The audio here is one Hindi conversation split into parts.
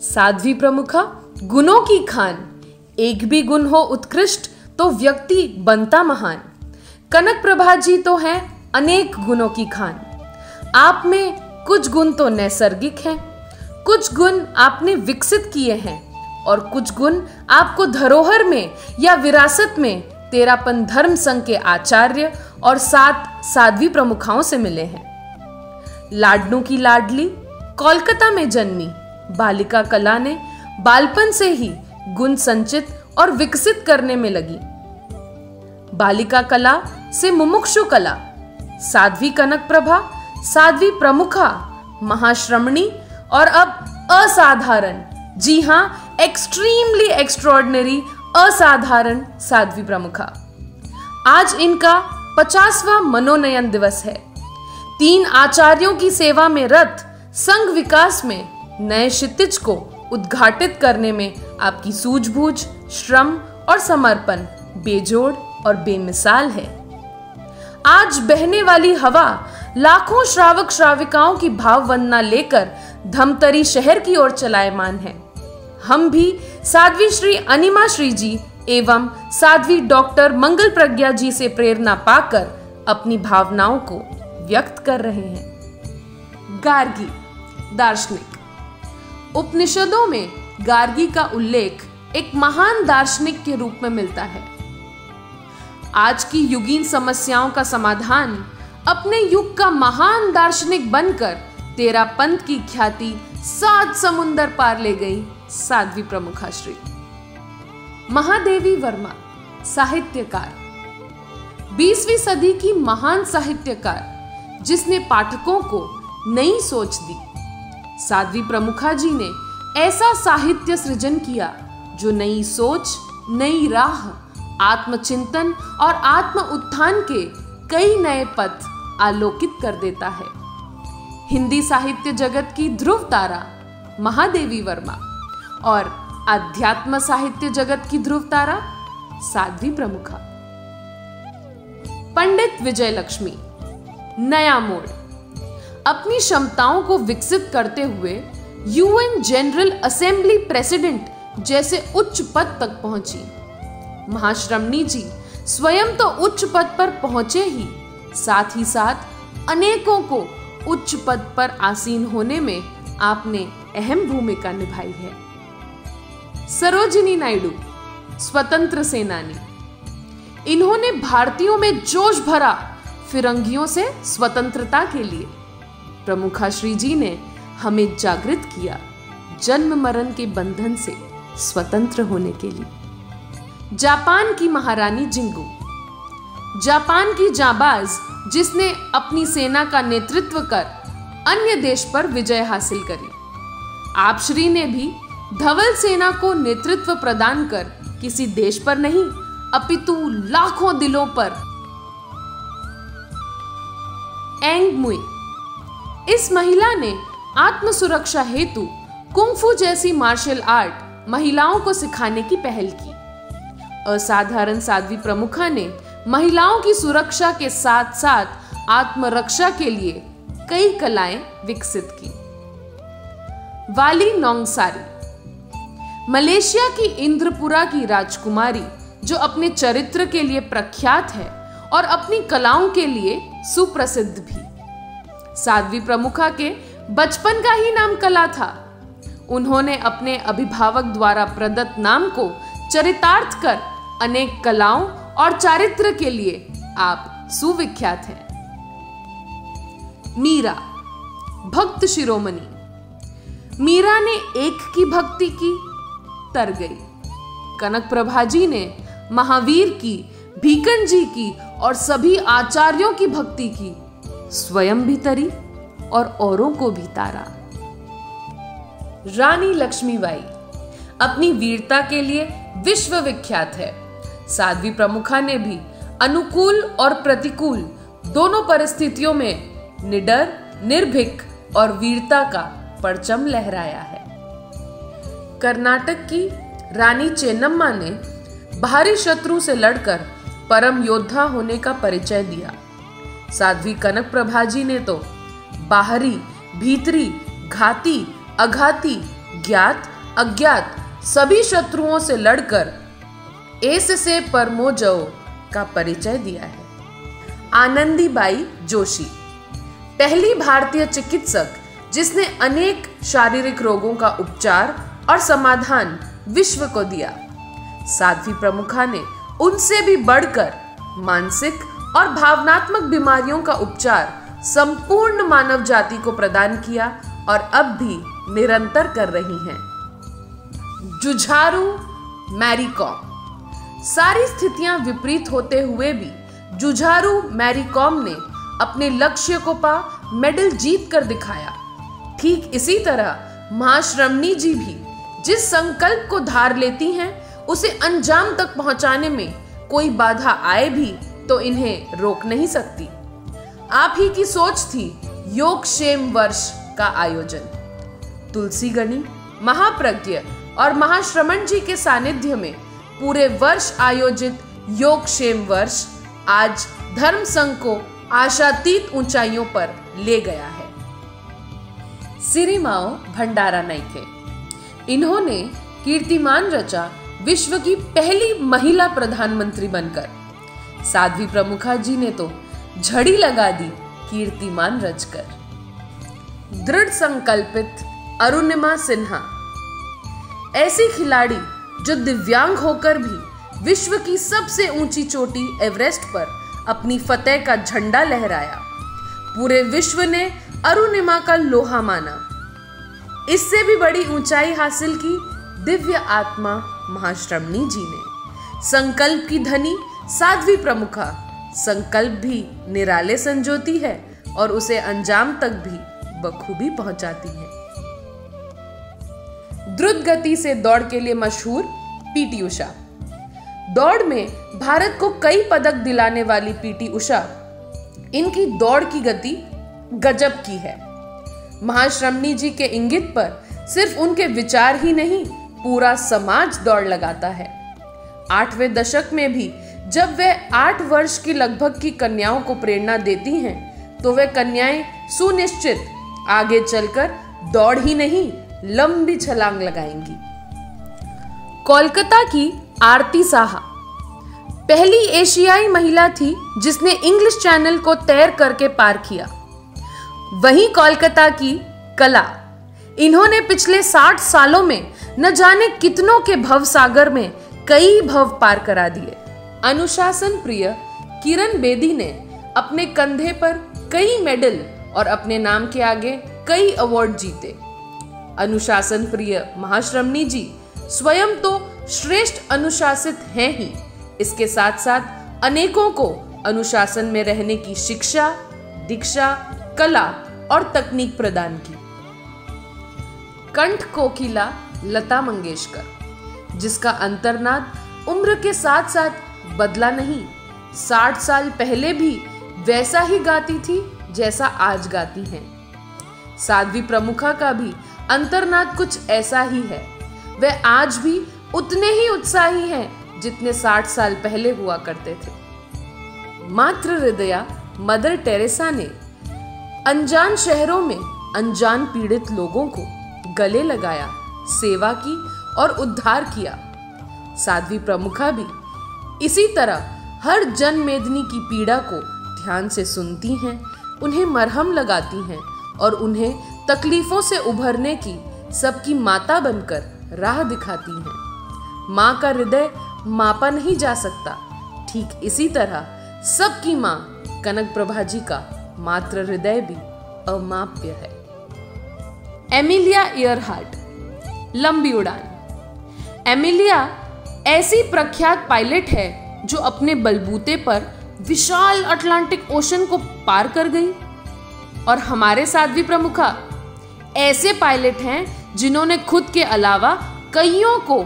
साध्वी प्रमुखा गुणों की खान, एक भी गुण हो उत्कृष्ट तो व्यक्ति बनता महान। कनक प्रभा जी तो हैं अनेक गुणों की खान। आप में कुछ गुण तो नैसर्गिक हैं, कुछ गुण आपने विकसित किए हैं और कुछ गुण आपको धरोहर में या विरासत में तेरापन धर्म संघ के आचार्य और 7 साध्वी प्रमुखाओं से मिले हैं। लाडनों की लाडली कोलकाता में जन्मी बालिका कला ने बालपन से ही गुण संचित और विकसित करने में लगी। बालिका कला से मुमुक्षु कला, साध्वी कनक प्रभा, साध्वी प्रमुखा, महाश्रमणी और अब असाधारण, जी हां एक्सट्रीमली एक्स्ट्रॉर्डिनरी असाधारण साध्वी प्रमुखा। आज इनका 50वां मनोनयन दिवस है। 3 आचार्यों की सेवा में रत संघ विकास में नए क्षितिज को उद्घाटित करने में आपकी सूझबूझ, श्रम और समर्पण बेजोड़ और बेमिसाल है। आज बहने वाली हवा लाखों श्रावक श्राविकाओं की भाव वंदना लेकर धमतरी शहर की ओर चलायमान है। हम भी साध्वी श्री अनिमा श्री जी एवं साध्वी डॉक्टर मंगल प्रज्ञा जी से प्रेरणा पाकर अपनी भावनाओं को व्यक्त कर रहे हैं। गार्गी दार्शनिक। उपनिषदों में गार्गी का उल्लेख एक महान दार्शनिक के रूप में मिलता है। आज की युगीन समस्याओं का समाधान अपने युग का महान दार्शनिक बनकर तेरापंथ की ख्याति 7 समुंदर पार ले गई साध्वी प्रमुखा श्री महादेवी वर्मा, साहित्यकार, 20वीं सदी की महान साहित्यकार जिसने पाठकों को नई सोच दी। साध्वी प्रमुखा जी ने ऐसा साहित्य सृजन किया जो नई सोच, नई राह, आत्मचिंतन और आत्म उत्थान के कई नए पथ आलोकित कर देता है। हिंदी साहित्य जगत की ध्रुव तारा महादेवी वर्मा और अध्यात्म साहित्य जगत की ध्रुव तारा साध्वी प्रमुखा। पंडित विजय लक्ष्मी, नया मोड़। अपनी क्षमताओं को विकसित करते हुए यूएन जनरल असेंबली प्रेसिडेंट जैसे उच्च पद तक पहुंची। महाश्रमणी जी स्वयं तो उच्च पद पर पहुंचे ही साथ अनेकों को उच्च पद पर आसीन होने में आपने अहम भूमिका निभाई है। सरोजिनी नायडू, स्वतंत्र सेनानी। इन्होंने भारतीयों में जोश भरा फिरंगियों से स्वतंत्रता के लिए। प्रमुखा श्री जी ने हमें जागृत किया जन्म मरण के बंधन से स्वतंत्र होने के लिए। जापान की महारानी जिंगू, जापान की जाबाज जिसने अपनी सेना का नेतृत्व कर अन्य देश पर विजय हासिल करी। आप श्री ने भी धवल सेना को नेतृत्व प्रदान कर किसी देश पर नहीं अपितु लाखों दिलों पर। एंग मुई, इस महिला ने आत्म सुरक्षा हेतु कुंफू जैसी मार्शल आर्ट महिलाओं को सिखाने की पहल की। असाधारण साध्वी प्रमुखा ने महिलाओं की सुरक्षा के साथ साथ आत्मरक्षा के लिए कई कलाएं विकसित की। वाली नोंगसारी, मलेशिया की इंद्रपुरा की राजकुमारी जो अपने चरित्र के लिए प्रख्यात है और अपनी कलाओं के लिए सुप्रसिद्ध भी। साध्वी प्रमुखा के बचपन का ही नाम कला था। उन्होंने अपने अभिभावक द्वारा प्रदत्त नाम को चरितार्थ कर अनेक कलाओं और चारित्र के लिए आप सुविख्यात हैं। मीरा, भक्त शिरोमणि। मीरा ने एक की भक्ति की, तर गई। कनक प्रभा जी ने महावीर की, भीकन जी की और सभी आचार्यों की भक्ति की, स्वयं भी तरी और औरों को भी तारा। रानी लक्ष्मीबाई अपनी वीरता के लिए विश्व विख्यात है। साध्वी प्रमुखा ने भी अनुकूल और प्रतिकूल दोनों परिस्थितियों में निडर, निर्भीक और वीरता का परचम लहराया है। कर्नाटक की रानी चेन्नम्मा ने बाहरी शत्रु से लड़कर परम योद्धा होने का परिचय दिया। साध्वी कनक प्रभा जी ने तो बाहरी, भीतरी, घाती, अघाती, ज्ञात अज्ञात सभी शत्रुओं से लड़कर एस से परमो जओ का परिचय दिया है। आनंदीबाई जोशी, पहली भारतीय चिकित्सक जिसने अनेक शारीरिक रोगों का उपचार और समाधान विश्व को दिया। साध्वी प्रमुखा ने उनसे भी बढ़कर मानसिक और भावनात्मक बीमारियों का उपचार संपूर्ण मानव जाति को प्रदान किया और अब भी निरंतर कर रही हैं। जुझारू मैरी कॉम, सारी स्थितियां विपरीत होते हुए भी जुझारू मैरी कॉम ने अपने लक्ष्य को पा मेडल जीत कर दिखाया। ठीक इसी तरह महाश्रमणी जी भी जिस संकल्प को धार लेती हैं उसे अंजाम तक पहुंचाने में कोई बाधा आए भी तो इन्हें रोक नहीं सकती। आप ही की सोच थी योगक्षेम वर्ष का आयोजन। तुलसी गणी, महाप्रज्ञ और महाश्रमण जी के सानिध्य में पूरे वर्ष आयोजित योगक्षेम वर्ष आज धर्म संघ को आशातीत ऊंचाइयों पर ले गया है। सिरिमाओ भंडारा नाइके, इन्होंने कीर्तिमान रचा विश्व की पहली महिला प्रधानमंत्री बनकर। साध्वी प्रमुखा जी ने तो झड़ी लगा दी कीर्तिमान रचकर। दृढ़ संकल्पित अरुणिमा सिन्हा, ऐसी खिलाड़ी जो दिव्यांग होकर भी विश्व की सबसे ऊंची चोटी एवरेस्ट पर अपनी फतेह का झंडा लहराया। पूरे विश्व ने अरुणिमा का लोहा माना। इससे भी बड़ी ऊंचाई हासिल की दिव्य आत्मा महाश्रमणी जी ने। संकल्प की धनी साध्वी प्रमुखा संकल्प भी निराले संजोती है और उसे अंजाम तक भी बखूबी पहुंचाती है। द्रुत गति से दौड़ के लिए मशहूर पीटी उषा, दौड़ में भारत को कई पदक दिलाने वाली पीटी उषा, इनकी दौड़ की गति गजब की है। महाश्रमणी जी के इंगित पर सिर्फ उनके विचार ही नहीं, पूरा समाज दौड़ लगाता है। 8वें दशक में भी जब वे 8 वर्ष की लगभग की कन्याओं को प्रेरणा देती हैं, तो वे कन्याएं सुनिश्चित आगे चलकर दौड़ ही नहीं, लंबी छलांग लगाएंगी। कोलकाता की आरती साहा पहली एशियाई महिला थी जिसने इंग्लिश चैनल को तैर करके पार किया। वहीं कोलकाता की कला, इन्होंने पिछले 60 सालों में न जाने कितनों के भव सागर में कई भव पार करा दिए। अनुशासन प्रिय किरण बेदी ने अपने कंधे पर कई मेडल और अपने नाम के आगे कई अवार्ड जीते। अनुशासन प्रिय महाश्रमणी जी स्वयं तो श्रेष्ठ अनुशासित हैं ही, इसके साथ साथ अनेकों को अनुशासन में रहने की शिक्षा, दीक्षा, कला और तकनीक प्रदान की। कंठ कोकिला लता मंगेशकर, जिसका अंतर्नाद उम्र के साथ साथ बदला नहीं, 60 साल पहले भी वैसा ही गाती थी जैसा आज गाती हैं। साध्वी प्रमुखा का भी अंतर्नाद कुछ ऐसा ही है। वे आज भी उतने ही उत्साही हैं जितने 60 साल पहले हुआ करते थे। मातृ हृदया मदर टेरेसा ने अनजान शहरों में अनजान पीड़ित लोगों को गले लगाया, सेवा की और उद्धार किया। साध्वी प्रमुखा भी इसी तरह हर जन मेदनी की पीड़ा को ध्यान से सुनती हैं, उन्हें मरहम लगाती हैं और उन्हें तकलीफों से उभरने की सबकी माता बनकर राह दिखाती हैं। माँ का हृदय मापा नहीं जा सकता, ठीक इसी तरह सबकी माँ कनक प्रभा जी का मातृ हृदय भी अमाप्य है। एमिलिया ईयरहार्ट, लंबी उड़ान। एमिलिया ऐसी प्रख्यात पायलट है जो अपने बलबूते पर विशाल अटलांटिक ओशन को पार कर गई। और हमारे साध्वी प्रमुखा ऐसे पायलट हैं जिन्होंने खुद के अलावा कईयों को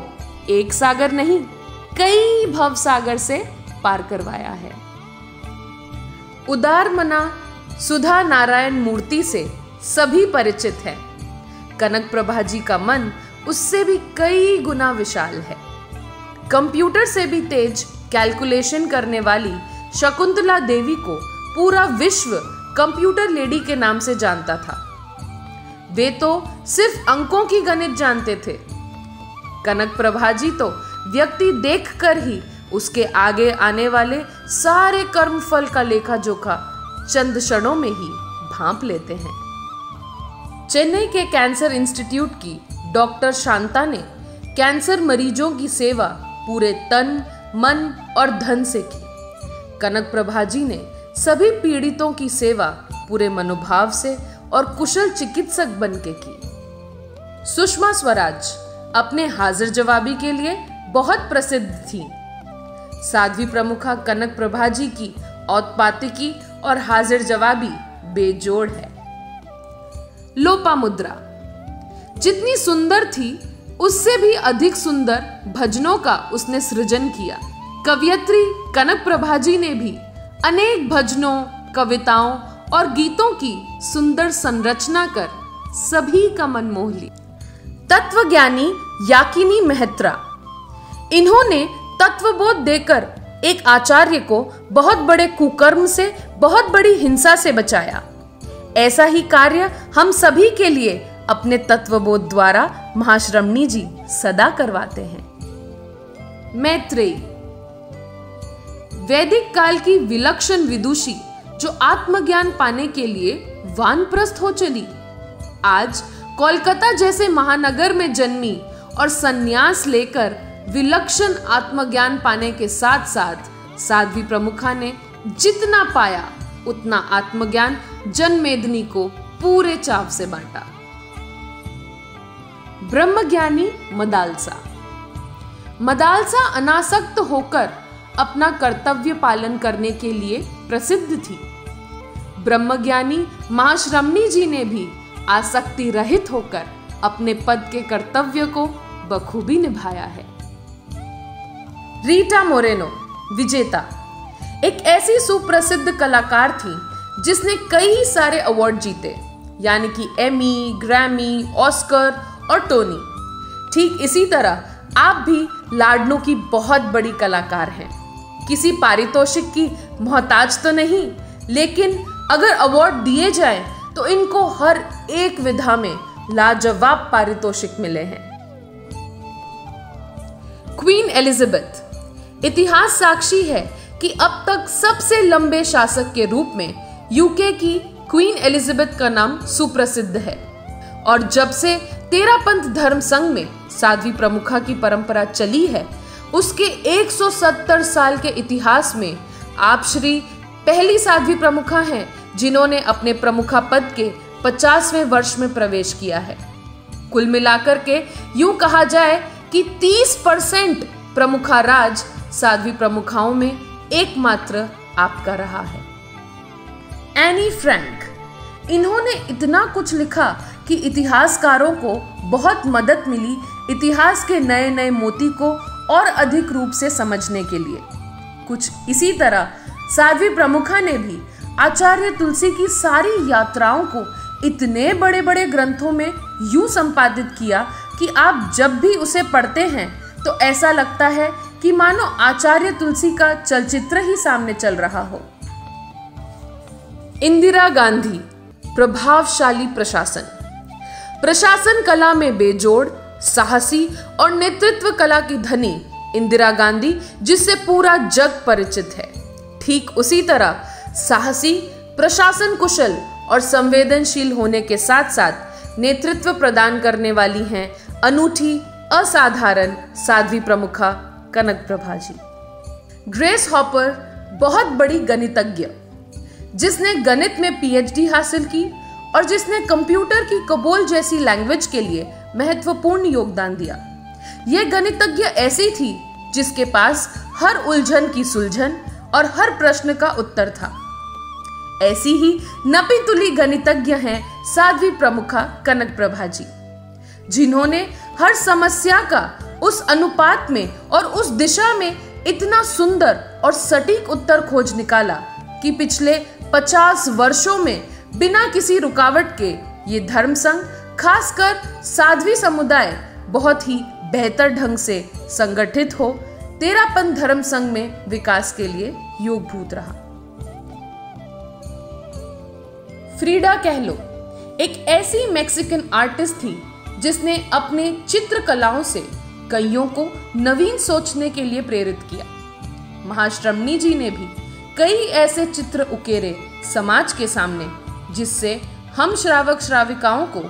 एक सागर नहीं, कई भव सागर से पार करवाया है। उदार मना सुधा नारायण मूर्ति से सभी परिचित हैं। कनक प्रभा जी का मन उससे भी कई गुना विशाल है। कंप्यूटर से भी तेज कैलकुलेशन करने वाली शकुंतला देवी को पूरा विश्व कंप्यूटर लेडी के नाम से जानता था। वे तो सिर्फ अंकों की गणित जानते थे। कनक प्रभा जी तो व्यक्ति देखकर ही उसके आगे आने वाले सारे कर्मफल का लेखा जोखा चंद क्षणों में ही भांप लेते हैं। चेन्नई के कैंसर इंस्टीट्यूट की डॉक्टर शांता ने कैंसर मरीजों की सेवा पूरे तन, मन और धन से की। कनक प्रभा जी ने सभी पीड़ितों की सेवा पूरे मनोभाव से और कुशल चिकित्सक बनके की। सुषमा स्वराज अपने हाजिर जवाबी के लिए बहुत प्रसिद्ध थी। साध्वी प्रमुखा कनक प्रभा जी की औत्पातिकी और हाजिर जवाबी बेजोड़ है। लोपामुद्रा जितनी सुंदर थी उससे भी अधिक सुंदर भजनों का उसने सृजन किया। कवयित्री कनक प्रभा जी ने भी अनेक भजनों, कविताओं और गीतों की सुंदर संरचना कर सभी का मन मोह ली। तत्वज्ञानी याकिनी मेहत्रा, इन्होंने तत्वबोध देकर एक आचार्य को बहुत बड़े कुकर्म से, बहुत बड़ी हिंसा से बचाया। ऐसा ही कार्य हम सभी के लिए अपने तत्वबोध द्वारा महाश्रमणी जी सदा करवाते हैं। मैत्रेयी वैदिक काल की विलक्षण विदुषी जो आत्मज्ञान पाने के लिए वानप्रस्थ हो चली, आज कोलकाता जैसे महानगर में जन्मी और संन्यास लेकर विलक्षण आत्मज्ञान पाने के साथ साथ साध्वी प्रमुखा ने जितना पाया उतना आत्मज्ञान जनमेदिनी को पूरे चाव से बांटा। ब्रह्मज्ञानी मदालसा, मदालसा अनासक्त होकर अपना कर्तव्य पालन करने के लिए प्रसिद्ध थी। ब्रह्मज्ञानी महाश्रमणी जी ने भी आसक्ति रहित होकर अपने पद के कर्तव्य को बखूबी निभाया है। रीटा मोरेनो विजेता एक ऐसी सुप्रसिद्ध कलाकार थी जिसने कई सारे अवार्ड जीते, यानी कि एमी, ग्रैमी, ऑस्कर और टोनी। ठीक इसी तरह आप भी लाडनों की बहुत बड़ी कलाकार हैं। किसी पारितोषिक की मोहताज तो नहीं, लेकिन अगर अवार्ड दिए जाएं तो इनको हर एक विधा में लाजवाब पारितोषिक मिले हैं। क्वीन एलिजाबेथ इतिहास साक्षी है कि अब तक सबसे लंबे शासक के रूप में यूके की क्वीन एलिजाबेथ का नाम सुप्रसिद्ध है। और जब से तेरापंथ धर्म संघ में साध्वी प्रमुखा की परंपरा चली है, उसके 170 साल के इतिहास में आप श्री पहली साध्वी प्रमुखा हैं जिन्होंने अपने प्रमुखा पद के 50वें वर्ष में प्रवेश किया है। कुल मिलाकर के यूं कहा जाए कि 30% प्रमुखा राज साध्वी प्रमुखाओं में एकमात्र आपका रहा है। एनी फ्रैंक, इन्होंने इतना कुछ लिखा कि इतिहासकारों को बहुत मदद मिली इतिहास के नए नए मोती को और अधिक रूप से समझने के लिए। कुछ इसी तरह साध्वी प्रमुखा ने भी आचार्य तुलसी की सारी यात्राओं को इतने बड़े बड़े ग्रंथों में यूं संपादित किया कि आप जब भी उसे पढ़ते हैं तो ऐसा लगता है कि मानो आचार्य तुलसी का चलचित्र ही सामने चल रहा हो। इंदिरा गांधी प्रभावशाली प्रशासन, प्रशासन कला में बेजोड़, साहसी और नेतृत्व कला की धनी इंदिरा गांधी जिससे पूरा जग परिचित है, ठीक उसी तरह साहसी, प्रशासन कुशल और संवेदनशील होने के साथ साथ नेतृत्व प्रदान करने वाली हैं अनूठी, असाधारण साध्वी प्रमुखा कनक प्रभा जी। ग्रेस हॉपर बहुत बड़ी गणितज्ञ, जिसने गणित में पीएचडी हासिल की और जिसने कंप्यूटर की कबोल जैसी लैंग्वेज के लिए महत्वपूर्ण योगदान दिया। यह गणितज्ञ ऐसी थी जिसके पास हर उलझन की सुलझन और हर प्रश्न का उत्तर था। ऐसी ही नपी तुली गणितज्ञ हैं साध्वी प्रमुखा कनक प्रभा जी, जिन्होंने हर समस्या का उस अनुपात में और उस दिशा में इतना सुंदर और सटीक उत्तर खोज निकाला कि पिछले 50 वर्षों में बिना किसी रुकावट के ये धर्म संघ, खासकर साध्वी समुदाय बहुत ही बेहतर ढंग से संगठित हो तेरापंथ धर्म संघ में विकास के लिए योगभूत रहा। फ्रीडा कहलो एक ऐसी मैक्सिकन आर्टिस्ट थी जिसने अपने चित्रकलाओं से कईयों को नवीन सोचने के लिए प्रेरित किया। महाश्रमणी जी ने भी कई ऐसे चित्र उकेरे समाज के सामने, जिससे हम श्रावक श्राविकाओं को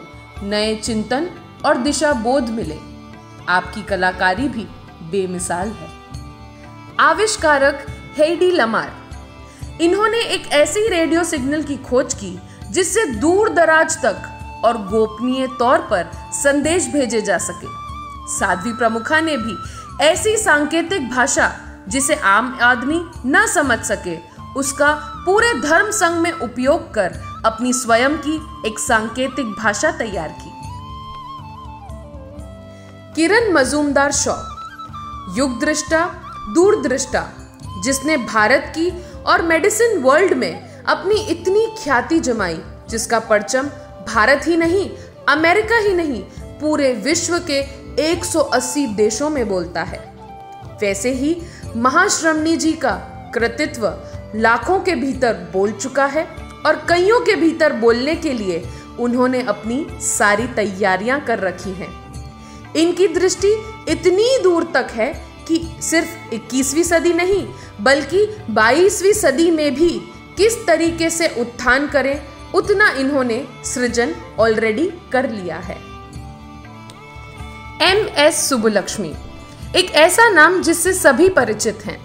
नए चिंतन और दिशा बोध मिले। आपकी कलाकारी भी बेमिसाल है। आविष्कारक हेइडी लमार, इन्होंने एक ऐसी रेडियो सिग्नल की खोज की जिससे दूर दराज तक और गोपनीय तौर पर संदेश भेजे जा सके। साध्वी प्रमुखा ने भी ऐसी सांकेतिक भाषा जिसे आम आदमी न समझ सके, उसका पूरे धर्म संघ में उपयोग कर अपनी स्वयं की एक सांकेतिक भाषा तैयार की। किरण मजूमदार शॉ, युग दृष्टा, दूरदृष्टा, जिसने भारत की और मेडिसिन वर्ल्ड में अपनी इतनी ख्याति जमाई, जिसका परचम भारत ही नहीं, अमेरिका ही नहीं, पूरे विश्व के 180 देशों में बोलता है। वैसे ही महाश्रमणी जी का कृतित्व लाखों के भीतर बोल चुका है और कईयों के भीतर बोलने के लिए उन्होंने अपनी सारी तैयारियां कर रखी हैं। इनकी दृष्टि इतनी दूर तक है कि सिर्फ 21वीं सदी नहीं बल्कि 22वीं सदी में भी किस तरीके से उत्थान करें, उतना इन्होंने सृजन ऑलरेडी कर लिया है। MS सुब्बुलक्ष्मी, एक ऐसा नाम जिससे सभी परिचित हैं।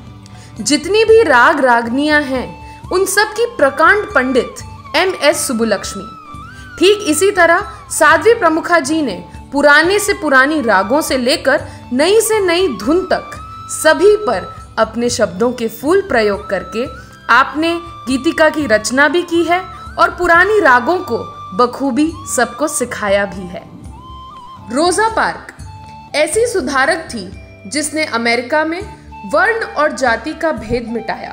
जितनी भी राग रागनियां हैं उन सब की प्रकांड पंडित MS सुब्बुलक्ष्मी। ठीक इसी तरह साध्वी प्रमुखा जी ने पुराने से पुरानी रागों से लेकर नई से नई धुन तक सभी पर अपने शब्दों के फूल प्रयोग करके आपने गीतिका की रचना भी की है और पुरानी रागों को बखूबी सबको सिखाया भी है। रोजा पार्क ऐसी सुधारक थी जिसने अमेरिका में वर्ण और जाति का भेद मिटाया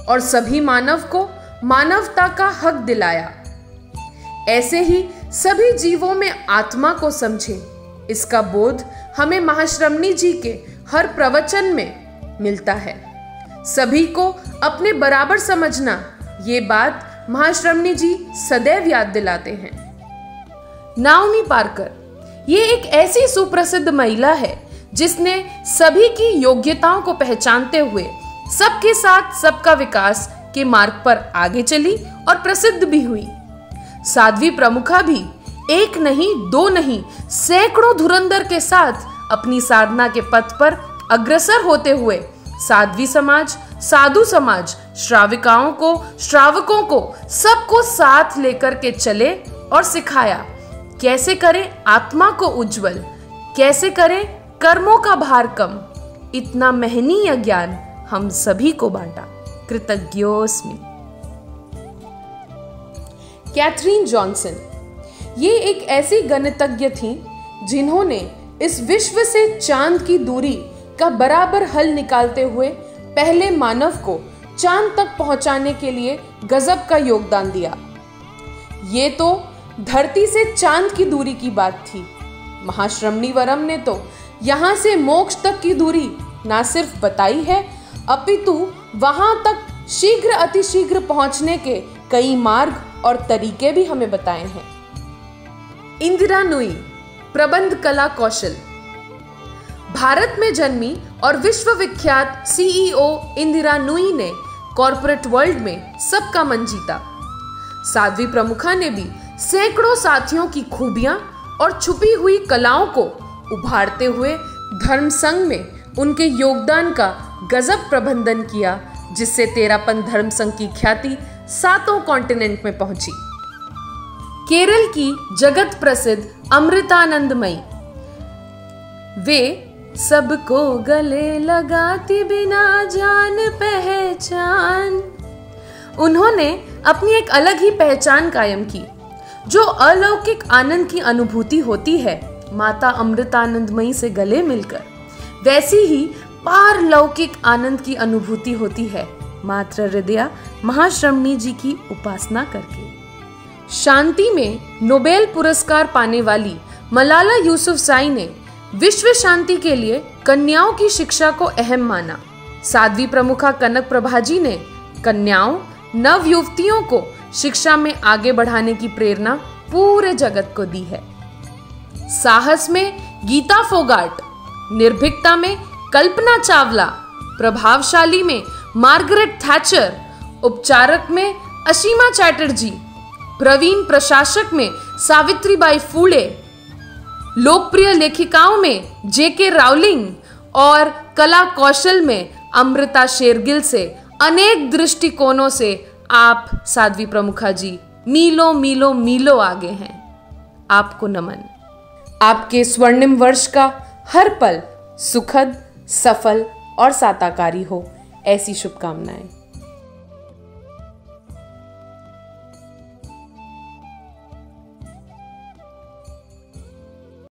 और सभी मानव को मानवता का हक दिलाया। ऐसे ही सभी जीवों में आत्मा को समझे, इसका बोध हमें महाश्रमणी जी के हर प्रवचन में मिलता है। सभी को अपने बराबर समझना, ये बात महाश्रमणी जी सदैव याद दिलाते हैं। नाओमी पार्कर, ये एक ऐसी सुप्रसिद्ध महिला है जिसने सभी की योग्यताओं को पहचानते हुए सबके साथ सबका विकास के मार्ग पर आगे चली और प्रसिद्ध भी हुई। साध्वी प्रमुखा भी एक नहीं, दो नहीं, सैकड़ों धुरंधर के साथ अपनी साधना के पथ पर अग्रसर होते हुए साध्वी समाज, साधु समाज, श्राविकाओं को, श्रावकों को, सबको साथ लेकर के चले और सिखाया कैसे करें आत्मा को उज्जवल, कैसे करें कर्मों का भार कम। इतना महनीय ज्ञान हम सभी को बांटा। कृतज्ञोस्मि। कैथरीन जॉनसन, ये एक ऐसी गणितज्ञ थी जिन्होंने इस विश्व से चांद की दूरी का बराबर हल निकालते हुए पहले मानव को चांद तक पहुंचाने के लिए गजब का योगदान दिया। ये तो धरती से चांद की दूरी की बात थी। महाश्रमणी वरम ने तो यहाँ से मोक्ष तक की दूरी ना सिर्फ बताई है, अपितु वहां तक शीघ्र अतिशीघ्र पहुंचने के कई मार्ग और तरीके भी हमें बताए हैं। इंदिरा नूई, प्रबंध कला कौशल। भारत में जन्मी और विश्वविख्यात CEO इंदिरा नूई ने कॉर्पोरेट वर्ल्ड में सबका मन जीता। साध्वी प्रमुखा ने भी सैकड़ों साथियों की खूबियां और छुपी हुई कलाओं को उभारते हुए धर्म संघ में उनके योगदान का गजब प्रबंधन किया, जिससे तेरापन धर्म संघ की ख्याति 7 कॉन्टिनेंट में पहुंची। केरल की जगत प्रसिद्ध अमृतानंदमयी, वे सबको गले लगाती बिना जान पहचान। उन्होंने अपनी एक अलग ही पहचान कायम की। जो अलौकिक आनंद की अनुभूति होती है माता अमृतानंदमयी से गले मिलकर, वैसी ही पारलौकिक आनंद की अनुभूति होती है मातृ हृदया महाश्रमणी जी की उपासना करके। शांति में नोबेल पुरस्कार पाने वाली मलाला यूसुफज़ई ने विश्व शांति के लिए कन्याओं की शिक्षा को अहम माना। साध्वी प्रमुखा कनक प्रभा जी ने कन्याओं, नव युवतियों को शिक्षा में आगे बढ़ाने की प्रेरणा पूरे जगत को दी है। साहस में गीता फोगाट, निर्भीकता में कल्पना चावला, प्रभावशाली में मार्गरेट थैचर, उपचारक में असीमा चैटर्जी, प्रवीण प्रशासक में सावित्रीबाई फूले, लोकप्रिय लेखिकाओं में जेके रावलिंग और कला कौशल में अमृता शेरगिल से अनेक दृष्टिकोणों से आप साध्वी प्रमुखा जी मीलों मीलों मीलों आगे हैं। आपको नमन। आपके स्वर्णिम वर्ष का हर पल सुखद, सफल और साताकारी हो, ऐसी शुभकामनाएं।